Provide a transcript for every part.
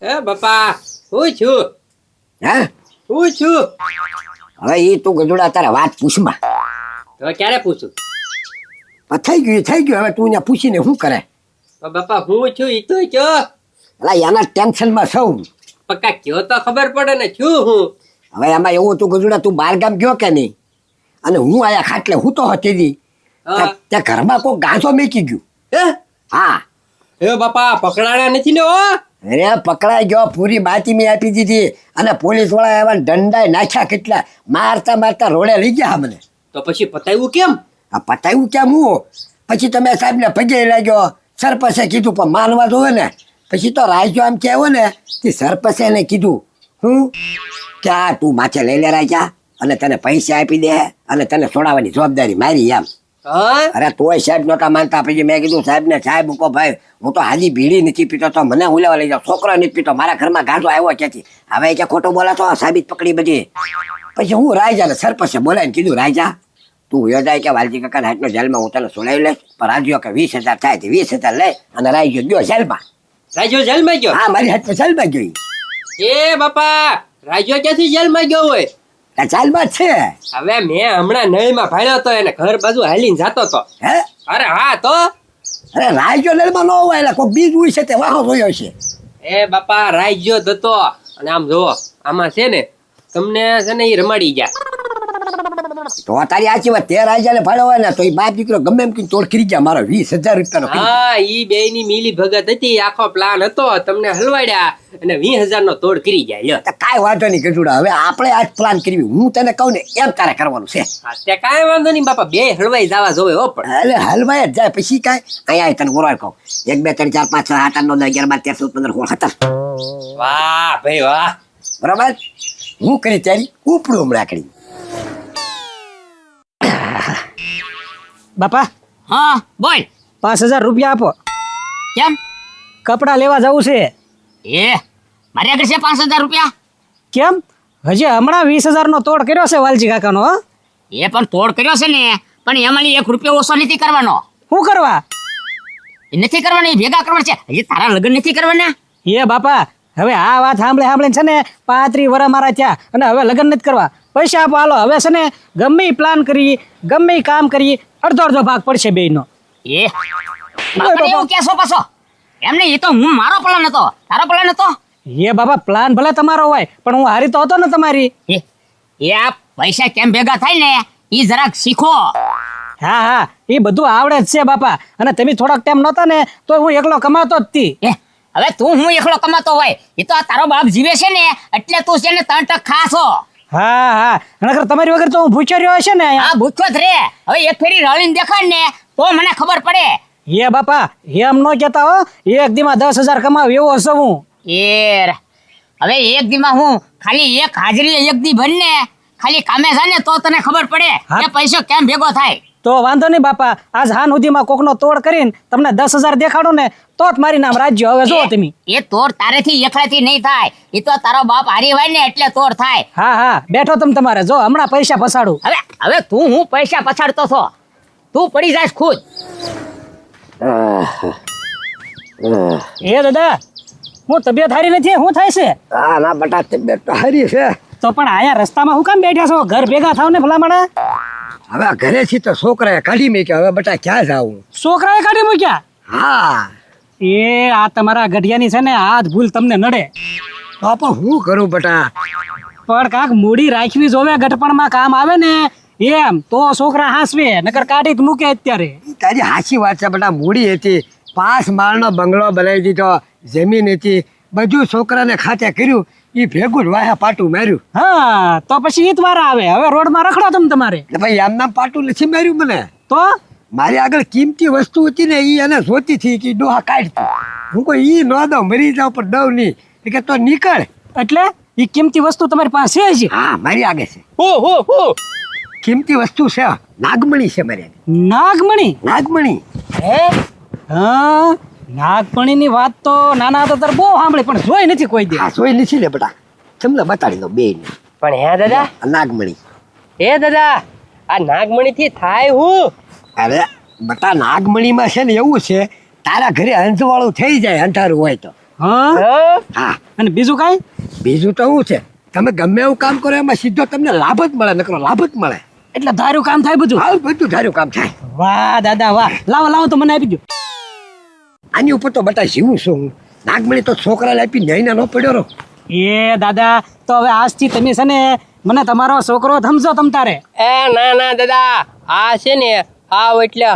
એ બાપા હું છું હે હું છું હવે એ તું ગજોડા તારા વાત પૂછમાં તો ક્યારે પૂછું થઈ ગયું હવે તું અહીંયા પૂછીને શું કરે તો બાપા હું છું ઈ તો કયો એટલે એના ટેન્શનમાં સૌ પક્કા કયો તો ખબર પડે ને છું હું હવે એમાં એવું તું ગજોડા તું બહાર ગામ ગયો કે નહીં અને હું આયા ખાટલે હું તો હતી દી હા. ત્યાં ઘરમાં કોઈ ગાંસો મેકી ગયું હે હા એ બાપા પકડાણા નથી ને હો અરે પકડાઈ ગયો પૂરી બાતી મેં આપી દીધી અને પોલીસ વાળા એવા દંડાય નાખ્યા કેટલા મારતા મારતા રોડે લઈ ગયા મને તો પછી પતાવ્યું કેમ આ પતાવ્યું કેમ હું પછી તમે સાહેબને પગે લાગ્યો સરપંચે કીધું પણ માનવા જોવે ને પછી તો રાજો આમ કહેવો ને કે સરપંચે એને કીધું હું ક્યાં તું માથે લઈ લે રાજા અને તને પૈસા આપી દે અને તને છોડાવવાની જવાબદારી મારી એમ હા અરે તોય સાહેબ નહોતા માનતા પછી મેં કીધું સાહેબને સાહેબ મૂકો ભાઈ હું તો હાજી બીડી નથી પીતો તો મને હું લેવા લઈ જાઉં છોકરો નથી પીતો મારા ઘરમાં ગાંઠો આવ્યો ક્યાંથી હવે કે ખોટું બોલાતો સાબિત પકડી બધી પછી હું રાજાને સરપંચે બોલાવીને કીધું રાજા તું યોજાય કે વાલજી કાકાના હાથનો જેલમાં હું તને છોડાવી લઈશ પણ રાજીઓ કે 20,000 થાય તો 20,000 લઈ અને રાજો ગયો જેલમાં રાજ્યો જેલમાં ગયો હા મારી હાથમાં જેલમાં ગયો એ બાપા રાજ્યો ક્યાંથી જેલમાં ગયો હોય આ જેલમાં જ છે હવે મેં હમણાં નળીમાં ભાડ્યો હતો એને ઘર બાજુ હાલીને જાતો હતો હે અરે હા તો અરે રાજો જેલમાં ન હોય એટલે કોઈ બીજ હોય છે તે વાહો જોયો છે એ બાપા રાજ્યો દતો અને આમ જોવો આમાં છે ને તમને છે ને ઈ રમાડી ગયા તો તારી આચી વાત તે રાજાને ભાડો હોય ને તો એ બાપ દીકરો ગમે એમ કઈ તોડ કરી ગયા મારો 20,000 રૂપિયાનો કરી હા ઈ બે ની મિલી ભગત હતી આખો પ્લાન હતો તમને હલવાડ્યા અને 20,000 નો તોડ કરી જાય લ્યો તો કાંઈ વાંધો નહીં ગજુડા હવે આપણે આજ પ્લાન કરવી હું તને કહું ને એમ તારે કરવાનું છે હા તે કાંઈ વાંધો નહીં બાપા બે હલવાઈ જવા જોવે હો પણ એટલે હલવાય જ જાય પછી કાંઈ અહીંયા તને બોરાય કહું 1 2 3 4 5 6 7 8 9 10 11 12 13 14 15 વાહ ભાઈ વાહ બરાબર હું કરી તારી ઉપડું હમણાં કરી બાપા હા બોલ 5,000 રૂપિયા આપો કેમ કપડાં લેવા જવું છે એ મારી આગળ છે 5,000 રૂપિયા કેમ હજી હમણાં 20,000 નો તોડ કર્યો છે વાલજી કાકાનો હો? એ પણ તોડ કર્યો છે ને પણ એમાં 1 રૂપિયો ઓછો નથી કરવાનો શું કરવા એ નથી કરવાનો એ ભેગા કરવાના છે હજી તારા લગ્ન નથી કરવાના એ બાપા હવે આ વાત સાંભળીને છે ને 35 વર્ષ મારા થયા અને હવે લગ્ન નથી કરવા પૈસા આપો હાલો હવે છે ને ગમે ઈ પ્લાન કરી ગમે ઈ કામ કરી અડધો ભાગ પડશે બેયનો એ બાપાને એવું કહેશો પાછો એમ નહીં એ તો હું મારો પ્લાન હતો તારો પ્લાન હતો એ બાપા પ્લાન ભલે તમારો હોય પણ હું હારી તો હતો ને તમારી એ આ પૈસા કેમ ભેગા થાય ને એ જરાક શીખો હા હા એ બધું આવડે જ છે બાપા અને તમે થોડાક ટાઈમ નહોતા ને તો હું એકલો કમાતો જ તી એ હવે તું હું એકલો કમાતો હોય એ તો આ તારો બાપ જીવે છે ને એટલે તું છે ને 3 ખાશો હા હા નકર તમારી વગર તો હું ભૂખ્યો રહ્યો હશે ને હા ભૂખ્યો જ રે હવે એક ફેરી રળીને દેખાડ ને તો મને ખબર પડે એ બાપા એમ ન કહેતા હો એક દીમાં 10,000 કમાવ એવો છું હું એ હવે એક દીમાં હું ખાલી એક હાજરી એક દી ભરને ખાલી કામે જા ને તો તને ખબર પડે કે પૈસો કેમ ભેગો થાય તો વાંધો નહીં બાપા આજ હાન સુધીમાં કોકનો તોડ કરીને તમને 10,000 દેખાડો ને તો જ મારી નામ રાજ્ય હવે જો તમે એ તોડ તારેથી એકલાથી નહીં થાય એ તો તારો બાપ હારી હોય ને એટલે તોડ થાય હા હા બેઠો તમે તમારે જો હમણાં પૈસા પછાડું હવે તું હું પૈસા પછાડતો છો તું પડી જાય ખુદ એ દાદા હું તબિયત હારી નથી શું થાય છે હા ના બટા તબિયત તો હારી છે તો પણ આયા રસ્તામાં હું કામ બેઠા છો ઘર ભેગા થાવ ને ભલામણા હવે ઘરેથી તો છોકરાએ કાઢી મેં હવે બટા ક્યાં જાવું છોકરાએ કાઢી મૂક્યા હા એ આ તમારા ગઢિયાની છે ને હાથ ભૂલ તમને નડે તો પણ હું કરું બટા પણ કાંક મૂડી રાખવી જોવે ગટપણમાં કામ આવે ને એમ તો છોકરા હાંસવે નકર કાઢી જ મૂકે અત્યારે તારી હાચી વાત છે બટા મૂડી હતી 5 માળનો બંગલો બનાવી દીધો જમીન હતી બધું છોકરાને ખાતે કર્યું એ ભેગું જ વાહે પાટું માર્યું હા તો પછી ઈ જ વાર આવે હવે રોડમાં રખડો તમે તમારે એટલે ભાઈ આમ નામ પાટું નથી માર્યું મને તો મારી આગળ કિંમતી વસ્તુ હતી ને એ એને જોતી હતી કે ડોહા કાઢતી હું કોઈ ઈ ન દઉં મરી જાઉં પણ દઉં નહીં કે તો નીકળ એટલે ઈ કિંમતી વસ્તુ તમારી પાસે છે હા મારી આગળ છે હો કિંમતી વસ્તુ છે નાગમણી છે મારી આગળ નાગમણી નાગમણી હે હા નાગમણીની વાત તો નાના હતા ત્યારે બહુ સાંભળી પણ જોઈ નથી કોઈ દે હા જોઈ નથી લે બેટા તમને બતાડી દો બે પણ હે દાદા નાગમણી એ દાદા આ નાગમણી થી થાય હું અરે બટા નાગમણીમાં છે ને એવું છે તારા ઘરે હંસવાળું થઈ જાય અંધારું હોય તો હા હા અને બીજું કાંઈ બીજું તો શું છે તમે ગમે એવું કામ કરો એમાં સીધો તમને લાભ જ મળે નકરો લાભ જ મળે એટલે ધાર્યું કામ થાય બધું હા બધું ધાર્યું કામ થાય વાહ દાદા વાહ લાવો લાવો તો મને આપી દો આની ઉપર તો બટા જીવું છું હું નાગમણી તો છોકરાને આપી ન્યાયના ન પડ્યો રહો એ દાદા તો હવે આજથી તમે છે ને મને તમારો છોકરો સમજો તમ તારે એ ના ના દાદા આ છે ને હાવ એટલે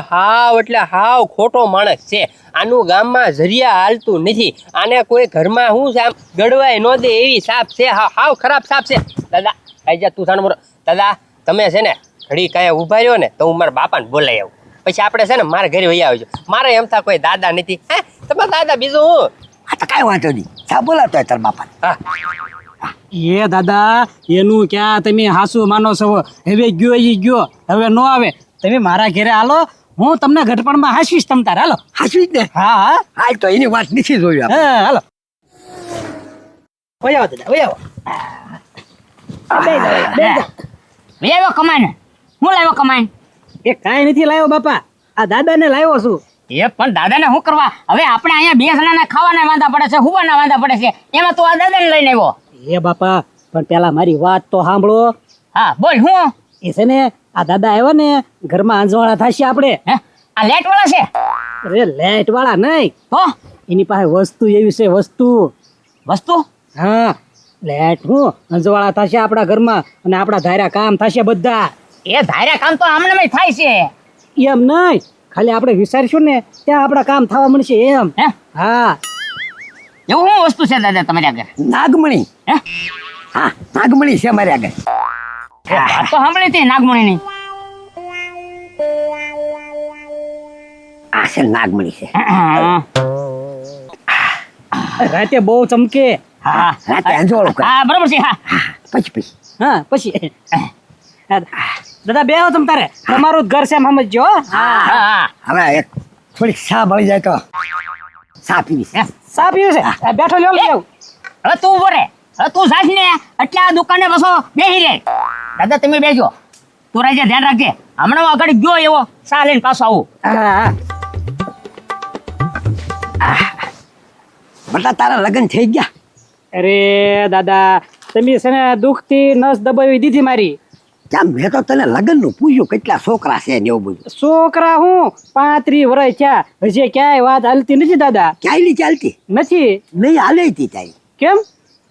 હાવ ખોટો માણસ છે આનું ગામમાં જરિયા હાલતું નથી આને કોઈ ઘરમાં શું છે આમ ગડવાય ન દે એવી સાપ છે હાવ ખરાબ સાપ છે દાદા આઈ જા તું સાનો દાદા તમે છે ને ઘડી કાંઈ ઊભા રહ્યો ને તો હું મારા બાપાને બોલાઈ આવું પછી આપણે છે ને મારા ઘરે વહી આવજો મારે એમ થા કોઈ દાદા નથી હે તમારા દાદા બીજું હું આ તો કાંઈ વાંધો નહીં સા બોલાતો હોય તાર બાપાને હા એ દાદા એનું ક્યાં તમે હાસુ માનો છો હવે ગયો એ ગયો હવે નો આવે તમે મારા ઘરે હાલો હું તમને ઘટપણમાં હાંસવીશ તમ તારે હાલો હાચવી જ ને હા હા હાલ તો એની વાત નથી જોયું આપણે. હા હાલો ઓય આવો દાદા ઓય આવો લાવ્યો કમાઈને હું લાવ્યો કમાઈને એ કાંઈ નથી લાવ્યો બાપા આ દાદાને લાવ્યો છું એ પણ દાદાને શું કરવા હવે આપણે અહીંયા 2 જણાના ખાવાના વાંધા પડે છે હુવાના વાંધા પડે છે એમાં તું આ દાદાને લઈને આવ્યો એ બાપા પણ પેલા મારી વાત તો સાંભળો હા બોલ હું એ છે ને આ દાદા આવ્યો ને ઘરમાં આંજવાળા થશે આપણે હે આ લેટ વાળા છે અરે લાઈટ વાળા નહીં તો એની પાસે વસ્તુ એવી છે વસ્તુ વસ્તુ હા લાઈટ હું અંજવાળા થશે આપણા ઘરમાં અને આપણા ધાર્યા કામ થશે બધા એ ધાર્યા કામ તો આમનામાં થાય છે એમ નહીં ખાલી આપણે વિચારશું ને ત્યાં આપણા કામ થવા મળશે એમ હે હા એવું શું વસ્તુ છે દાદા તમારી આગળ નાગમણી હે હા નાગમણી છે મારી આગળ વાત તો સાંભળી હતી નાગમણીની આ છે નાગમણી છે રાતે બહુ ચમકે હા રાતે અંજવાળું કરે હા બરોબર છે હા પછી હા પછી દાદા બે આવો તમ તારે તમારું જ ઘર છે એમ સમજજો હો. હા હા હવે એક થોડીક શા મળી જાય તો શા પીવી છે ચા પીવું છે આ બેઠો લ્યો લઈ આવું હવે તું ઉભો રે હવે તું જાશ ને એટલે આ દુકાને બસો બેહી રે દાદા તમે બેજો તું રાજા ધ્યાન રાખજે હમણાં હું આગળ ગયો એવો સા લઈને પાછો આવું હા બટા તારા લગ્ન થઈ ગયા અરે દાદા તમે છે ને દુઃખથી નસ દબાવી દીધી મારી ત્યાં મેં તો તને લગ્નનું પૂછ્યું કેટલા છોકરા છે ને એવું બધું છોકરા હું 35 વર્ષ થયા હજી ક્યાંય વાત હાલતી નથી દાદા ક્યાંય નહીં ચાલતી નથી નહીં હાલે તી તારી કેમ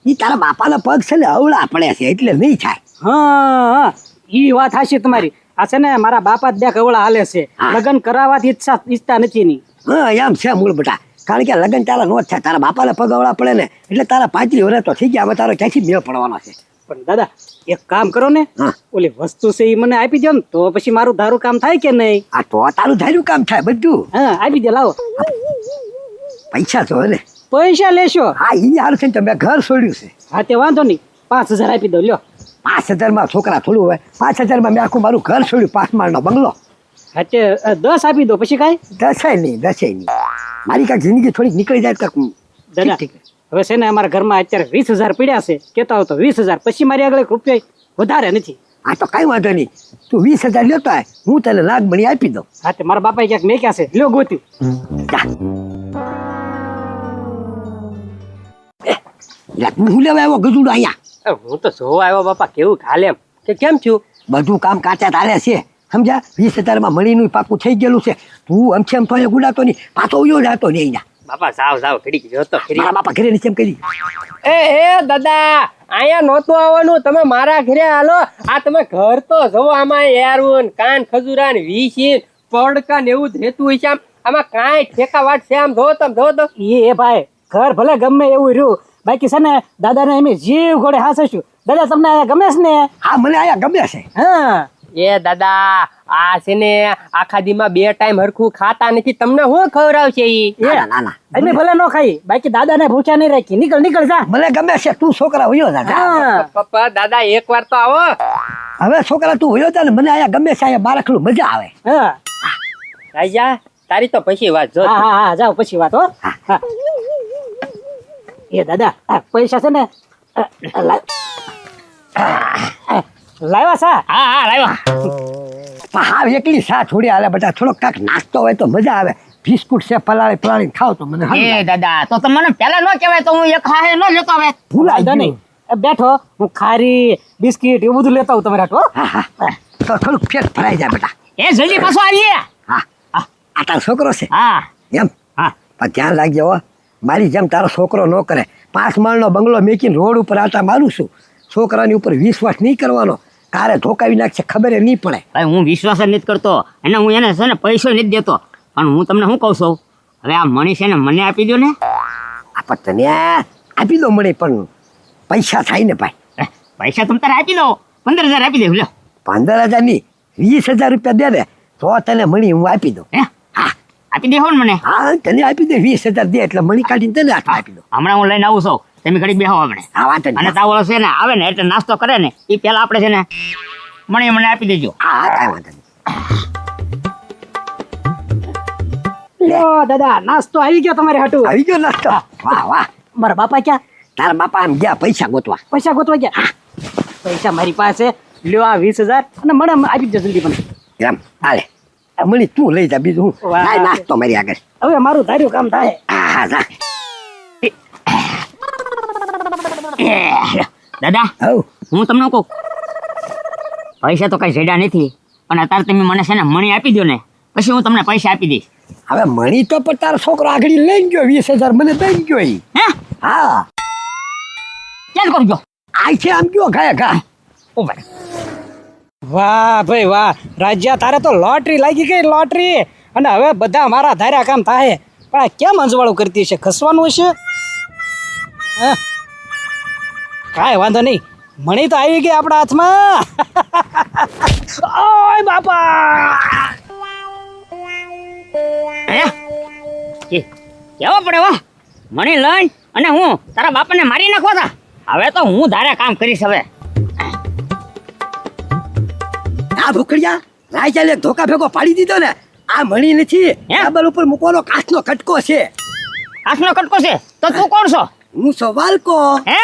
ઈ તારા બાપાના પગ છે ને અવળા પડે છે એટલે નહીં થાય હા ઈ વાત હાચી તમારી આ છે ને મારા બાપા જ બે કવળા હાલે છે હા. લગ્ન કરાવવાથી ઈચ્છા નથી ની હા એમ છે મૂળ બેટા કારણ કે લગ્ન તારા નો જ થાય તારા બાપાના પગ અવળા પડે ને એટલે તારા 35 વર્ષ તો થઈ ગયા હવે તારો ક્યાંથી મેળ પડવાનો છે પણ દાદા એક કામ કરો ને હા. ઓલી વસ્તુ છે ઈ મને આપી દો ને તો પછી મારું ધારું કામ થાય કે નહીં આ તો તારું ધાર્યું કામ થાય બધું હા આપી દે લાવો પૈસા તો હે ને પૈસા લેશો હા ઈ હાલ છે ને તમે ઘર છોડ્યું છે હા તે વાંધો નહીં 5000 આપી દો લ્યો 5000 માં છોકરા થોડું હોય 5000 માં મેં આખું મારું ઘર છોડ્યું 5 માળનો બંગલો હા તે 10 આપી દો પછી કાંઈ દસાય નહીં મારી કાંઈક જિંદગી થોડીક નીકળી જાય તો દાદા ઠીક. હવે છે ને અમારા ઘરમાં અત્યારે 20000 પડ્યા છે કેતા હોય તો 20000 પછી મારી આગળ 1 રૂપિયા વધારે નથી આ તો કાંઈ વાંધો નહીં તું 20000 લેતો આય હું તને નાગમણી આપી દઉં હા તે મારા બાપાએ ક્યાંક મેક્યા છે લ્યો ગોત્યું જા લે તું હું લેવા આવ્યો ગજુડો અહીંયા હું તો જોવા આવ્યો બાપા કેવું હાલે એમ કે કેમ થયું બધું કામ કાચા ચાલે છે સમજ્યા 20000 માં મળીનું પાકું થઈ ગયેલું છે તું અમથેમ તો અહીંયા ગુડાતો નહીં પાછો ઉયો જાતો નહીં અહીંયા બાપા જાવ ઘડીક જોતો ખરી મારા બાપા ઘરે નીચે એમ કરી એ દાદા અહીંયા નહોતું આવવાનું તમે મારા ઘરે હાલો આ તમે ઘર તો જોવો આમાં યારું કાન ખજૂરા ને વીસી પડકા ને એવું જ રહેતું હોય છે આમાં કાંઈ ઠેકા વાટ છે આમ જોવો તમે જોવો તો એ ભાઈ ઘર ભલે ગમે એવું રહ્યું બાકી છે ને દાદાને એમ જીવ ઘોડે હાંસશું દાદા તમને અહીંયા ગમે છે ને હા મને અહીંયા ગમે છે હા એ દાદા આ છે ને આખા દીમાં 2 ટાઈમ હરખું ખાતા નથી તમને શું ખવડાવશે ઈ ના ના ના અમે ભલે ન ખાઈ બાકી દાદાને ભૂખ્યા નહીં રાખી નીકળ જા મને ગમે છે તું છોકરા હોયો જા હા પપ્પા દાદા એકવાર તો આવો હવે છોકરા તું હોયો જા ને મને અહીંયા ગમે છે અહીંયા બારખલું મજા આવે હા રાજા તારી તો પછી વાત જો હા હા જાઓ પછી વાત હો હા એ દાદા આ પૈસા છે ને લાવ્યા સા હા લાવ્યો પણ હા એકલી સા થોડી હાલે બેટા થોડોક કાંક નાસ્તો હોય તો મજા આવે બિસ્કુટ છે પલાળી પલાળી ખાવ તો મને એ સમજાય. દાદા તો મને પહેલા ન કહેવાય તો હું એક હાહે ન લેતો હવે ભૂલાઈ વાંધો ગયું. નહીં એ બેઠો હું ખારી બિસ્કિટ એવું બધું લેતા આવું તમારે હાટુ, હો. હા હા તો થોડુંક પેટ ભરાઈ જાય બેટા. એ જલ્દી પાછો આવીએ હા આ તારો છોકરો છે હા એમ હા પણ ધ્યાન રાખજે હો મારી જેમ તારો છોકરો ન કરે 5 માળનો બંગલો મેકીને રોડ ઉપર આટા મારું છું છોકરાની ઉપર વિશ્વાસ નહીં કરવાનો કારે ધોકાવી નાખશે ખબર નહીં પડે. ભાઈ હું વિશ્વાસ જ નથી કરતો એને હું એને છે ને પૈસો નથી દેતો પણ હું તમને શું કહું છું હવે આ મણી છે ને મને આપી દો ને આ પણ તને આપી દો મળે પણ પૈસા થાય ને ભાઈ. પૈસા તમે તારે આપી દો 15,000 આપી દે લ્યો 15,000 ની 20,000 રૂપિયા દે દે તો તને મણી હું આપી દઉં. હે હા આપી દેહો ને મને હા તને આપી દે 20,000 દે એટલે મણી કાઢીને તને હાથમાં આપી દઉં. હમણાં હું લઈને આવું છું તમે ઘડી બેહો આપણે હા વાત અને તાવળો છે ને આવે ને એટલે નાસ્તો કરે ને એ પેલા આપણે છે ને મણી મને આપી દેજો હા કાંઈ વાંધો નહીં. લ્યો દાદા નાસ્તો આવી ગયો તમારે હાટુ. આવી ગયો નાસ્તો વાહ વાહ મારા બાપા ક્યાં? તારા બાપા આમ ગયા પૈસા ગોતવા. પૈસા ગોતવા ગયા? પૈસા મારી પાસે, લ્યો આ 20,000 અને મને આપી દો જલ્દી મને. એમ હાલે આ મણી તું લઈ જા બીજું હું વાહ. લાય નાસ્તો મારી આગળ. હવે મારું ધાર્યું કામ થાય. હા હા જા દાદા હવ હું તમને કહું પૈસા તો કઈ જડ્યા નથી પણ અત્યારે તમે મને છે ને મણી આપી દો ને પછી હું તમને પૈસા આપી દઈશ હવે મણી તો પણ તારો છોકરો આગળ લઈને ગયો 20,000 મને દઈ ગયો ઈ. હે હા ક્યાં કરજો આ છે આમ ગયો ઘાય ઘા. ઉભા વાહ ભાઈ વાહ રાજ્યા તારે તો લોટરી લાગી ગઈ લોટરી અને હવે બધા મારા ધાર્યા કામ થાય પણ આ કેમ અંજવાળું કરતી છે ખસવાનું હશે હા કાંઈ વાંધો નહીં મણી તો આવી ગઈ આપણા હાથમાં ઓય બાપા હે કેવો પડે વાહ મણી લઈને અને હું તારા બાપાને મારી નાખવા તા હવે તો હું ધારે કામ કરીશ હવે આ ભૂખડિયા રાજાને ધોકા ભેગો પાડી દીધો ને આ મણી નથી ટેબલ ઉપર મૂકવાનો કાચનો ખટકો છે. હાથનો કટકો છે તો તું કોણ છો હું સવાલ કો હે